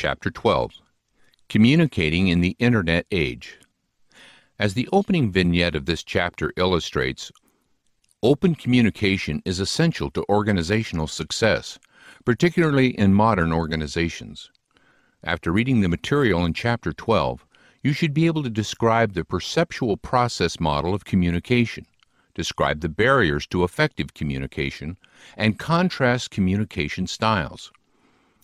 Chapter 12, Communicating in the Internet Age. As the opening vignette of this chapter illustrates, open communication is essential to organizational success, particularly in modern organizations. After reading the material in Chapter 12, you should be able to describe the perceptual process model of communication, describe the barriers to effective communication, and contrast communication styles.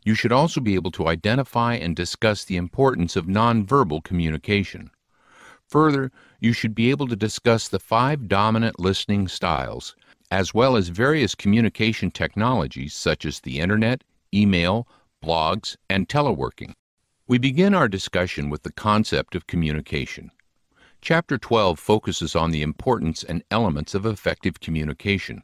You should also be able to identify and discuss the importance of nonverbal communication. Further, you should be able to discuss the 5 dominant listening styles, as well as various communication technologies such as the Internet, email, blogs, and teleworking. We begin our discussion with the concept of communication. Chapter 12 focuses on the importance and elements of effective communication.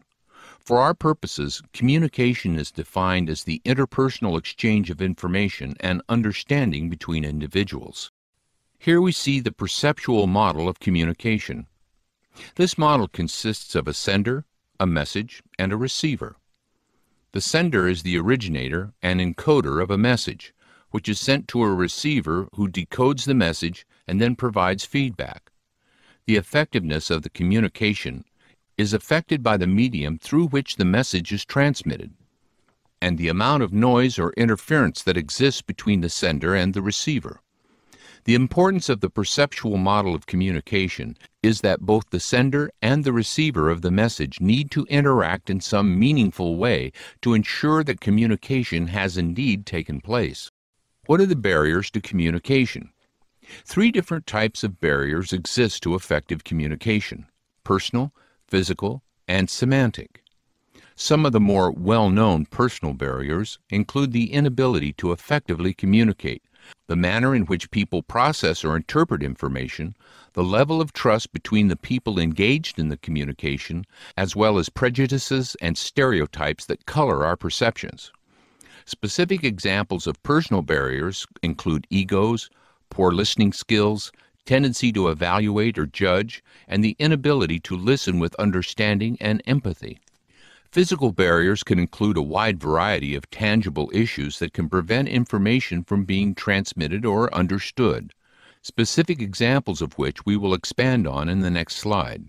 For our purposes, communication is defined as the interpersonal exchange of information and understanding between individuals. Here we see the perceptual model of communication. This model consists of a sender, a message, and a receiver. The sender is the originator and encoder of a message, which is sent to a receiver who decodes the message and then provides feedback. The effectiveness of the communication is affected by the medium through which the message is transmitted, and the amount of noise or interference that exists between the sender and the receiver. The importance of the perceptual model of communication is that both the sender and the receiver of the message need to interact in some meaningful way to ensure that communication has indeed taken place. What are the barriers to communication? 3 different types of barriers exist to effective communication: personal, physical, and semantic. Some of the more well-known personal barriers include the inability to effectively communicate, the manner in which people process or interpret information, the level of trust between the people engaged in the communication, as well as prejudices and stereotypes that color our perceptions. Specific examples of personal barriers include egos, poor listening skills, tendency to evaluate or judge, and the inability to listen with understanding and empathy. Physical barriers can include a wide variety of tangible issues that can prevent information from being transmitted or understood, specific examples of which we will expand on in the next slide.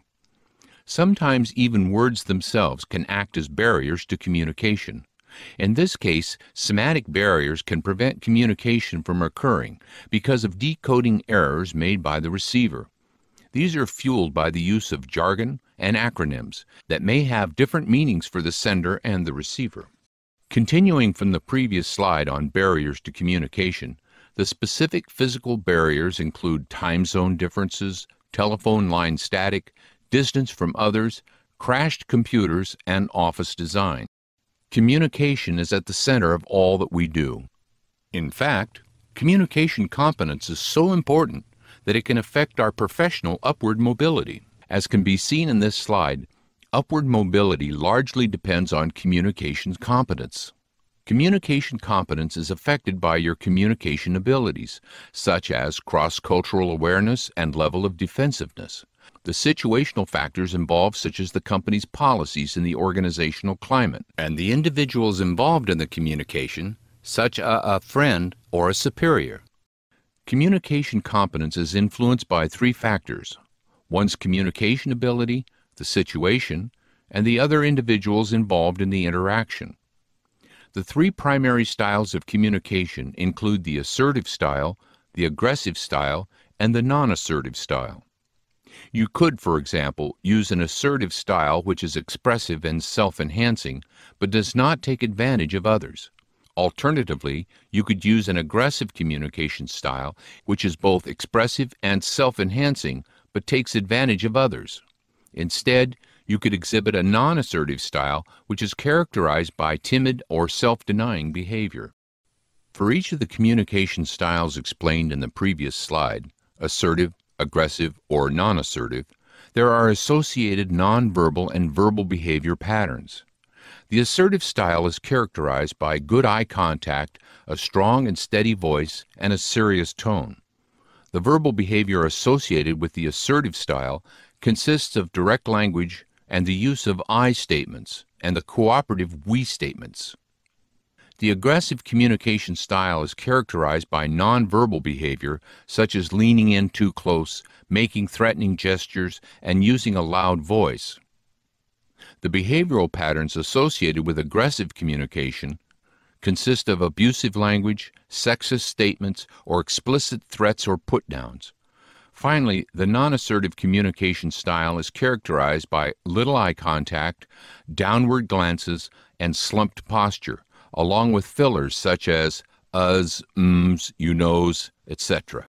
Sometimes even words themselves can act as barriers to communication. In this case, semantic barriers can prevent communication from occurring because of decoding errors made by the receiver. These are fueled by the use of jargon and acronyms that may have different meanings for the sender and the receiver. Continuing from the previous slide on barriers to communication, the specific physical barriers include time zone differences, telephone line static, distance from others, crashed computers, and office design. Communication is at the center of all that we do. In fact, communication competence is so important that it can affect our professional upward mobility. As can be seen in this slide, upward mobility largely depends on communication competence. Communication competence is affected by your communication abilities, such as cross-cultural awareness and level of defensiveness. The situational factors involved, such as the company's policies and the organizational climate, and the individuals involved in the communication, such as a friend or a superior. Communication competence is influenced by 3 factors: one's communication ability, the situation, and the other individuals involved in the interaction. The 3 primary styles of communication include the assertive style, the aggressive style, and the non-assertive style. You could, for example, use an assertive style which is expressive and self-enhancing, but does not take advantage of others. Alternatively, you could use an aggressive communication style which is both expressive and self-enhancing, but takes advantage of others. Instead, you could exhibit a non-assertive style which is characterized by timid or self-denying behavior. For each of the communication styles explained in the previous slide, assertive, aggressive, or non-assertive, there are associated nonverbal and verbal behavior patterns. The assertive style is characterized by good eye contact, a strong and steady voice, and a serious tone. The verbal behavior associated with the assertive style consists of direct language and the use of I statements and the cooperative we statements. The aggressive communication style is characterized by nonverbal behavior such as leaning in too close, making threatening gestures, and using a loud voice. The behavioral patterns associated with aggressive communication consist of abusive language, sexist statements, or explicit threats or put-downs. Finally, the non-assertive communication style is characterized by little eye contact, downward glances, and slumped posture, along with fillers such as uhs, ums, you knows, etc.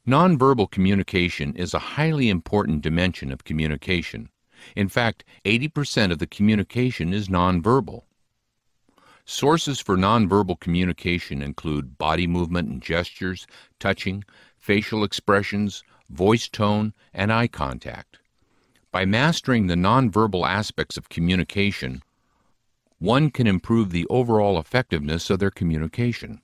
Nonverbal communication is a highly important dimension of communication. In fact, 80% of the communication is nonverbal. Sources for nonverbal communication include body movement and gestures, touching, facial expressions, voice tone, and eye contact. By mastering the nonverbal aspects of communication, one can improve the overall effectiveness of their communication.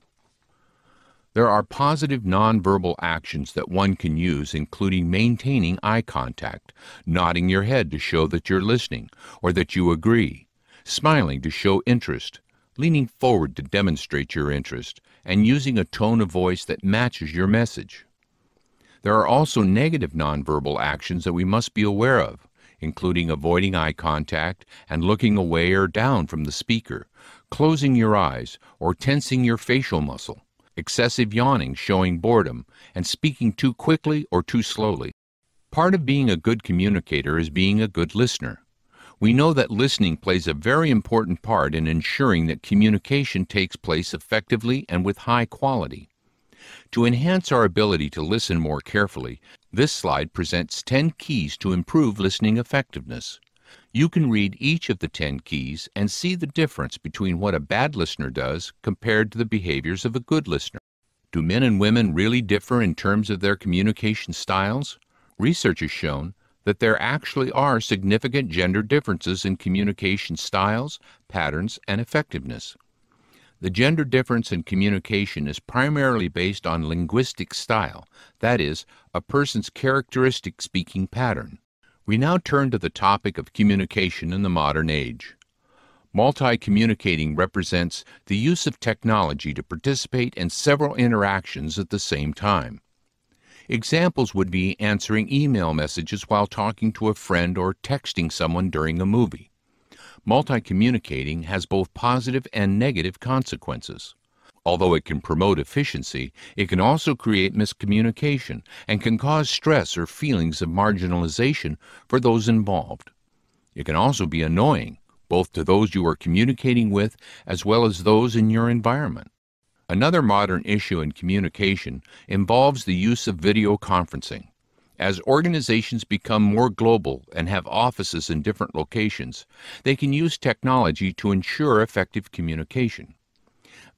There are positive nonverbal actions that one can use, including maintaining eye contact, nodding your head to show that you're listening or that you agree, smiling to show interest, leaning forward to demonstrate your interest, and using a tone of voice that matches your message. There are also negative nonverbal actions that we must be aware of, including avoiding eye contact and looking away or down from the speaker, closing your eyes or tensing your facial muscle, excessive yawning showing boredom, and speaking too quickly or too slowly. Part of being a good communicator is being a good listener. We know that listening plays a very important part in ensuring that communication takes place effectively and with high quality. To enhance our ability to listen more carefully, this slide presents 10 keys to improve listening effectiveness. You can read each of the 10 keys and see the difference between what a bad listener does compared to the behaviors of a good listener. Do men and women really differ in terms of their communication styles? Research has shown that there actually are significant gender differences in communication styles, patterns, and effectiveness. The gender difference in communication is primarily based on linguistic style, that is, a person's characteristic speaking pattern. We now turn to the topic of communication in the modern age. Multi-communicating represents the use of technology to participate in several interactions at the same time. Examples would be answering email messages while talking to a friend or texting someone during a movie. Multi-communicating has both positive and negative consequences. Although it can promote efficiency, it can also create miscommunication and can cause stress or feelings of marginalization for those involved. It can also be annoying, both to those you are communicating with as well as those in your environment. Another modern issue in communication involves the use of video conferencing. As organizations become more global and have offices in different locations, they can use technology to ensure effective communication.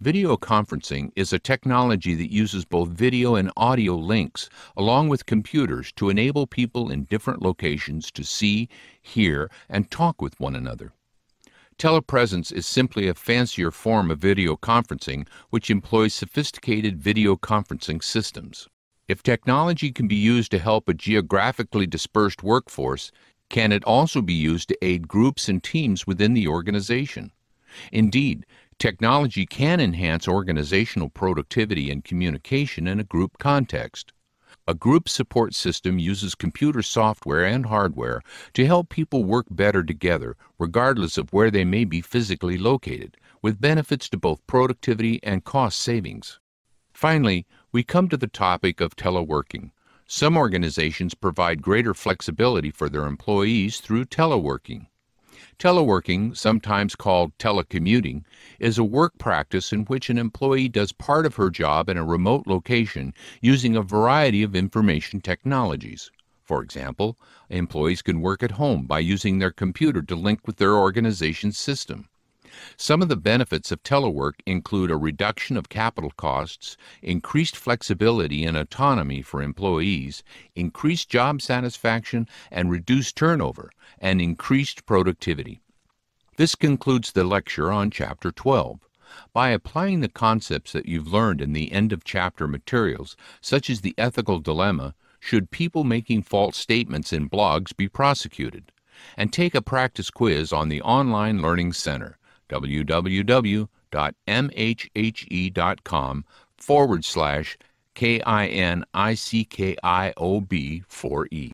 Video conferencing is a technology that uses both video and audio links along with computers to enable people in different locations to see, hear, and talk with one another. Telepresence is simply a fancier form of video conferencing which employs sophisticated video conferencing systems. If technology can be used to help a geographically dispersed workforce, can it also be used to aid groups and teams within the organization? Indeed, technology can enhance organizational productivity and communication in a group context. A group support system uses computer software and hardware to help people work better together, regardless of where they may be physically located, with benefits to both productivity and cost savings. Finally, we come to the topic of teleworking. Some organizations provide greater flexibility for their employees through teleworking. Teleworking, sometimes called telecommuting, is a work practice in which an employee does part of her job in a remote location using a variety of information technologies. For example, employees can work at home by using their computer to link with their organization's system. Some of the benefits of telework include a reduction of capital costs, increased flexibility and autonomy for employees, increased job satisfaction and reduced turnover, and increased productivity. This concludes the lecture on Chapter 12. By applying the concepts that you've learned in the end-of-chapter materials, such as the ethical dilemma, should people making false statements in blogs be prosecuted? And take a practice quiz on the Online Learning Center, www.kinicki.com. www.mhhe.com/KINICKIOB4E.